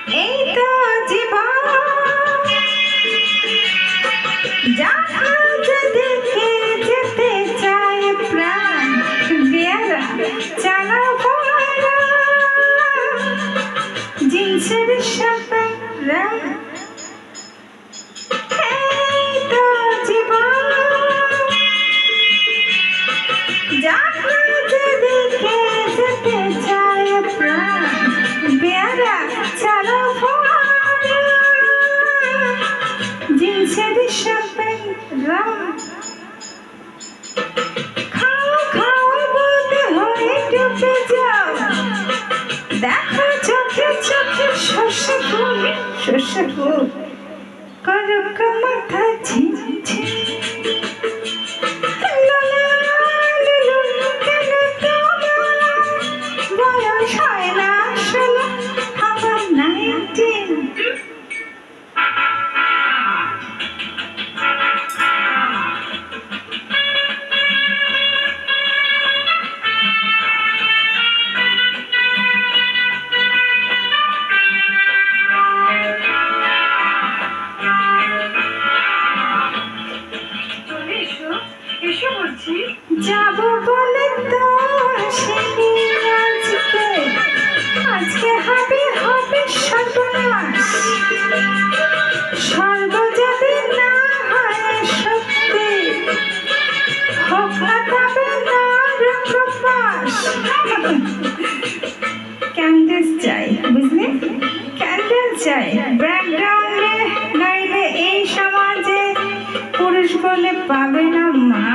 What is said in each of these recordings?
এই তো জীবন জাহাজ দেখে যেতে চায় প্রাণ বেয়ারা চালাবো জিন্সের সাথে এই তো জীবন জাহাজ দেখে যেতে চায় প্রাণ বেয়ারা চালাবো জিন্সের সাথে খাও খাও বলতে হয় ডুবে যাও দেখো চোখে চোখে শস্য ফুল করুক মাথা ঝিঝি বয়স হয় না আসলে আমার 19 যাবো বলে তো আসেনি আজকে হবে সর্বনাশ স্বর্গ যদি না হয় সত্যি হোক না তবে না রূপবাস ক্যান্ডেল চাই বুঝলি ক্যান্ডেল চাই ব্যাকগ্রাউন্ডে নাইলে এই সমাজে পুরুষ বলে পাবে না মা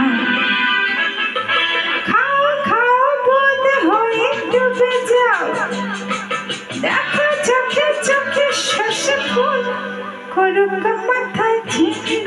দেখো চোখে চোখে শস্য ফুল করুক মাথা ঝিঝি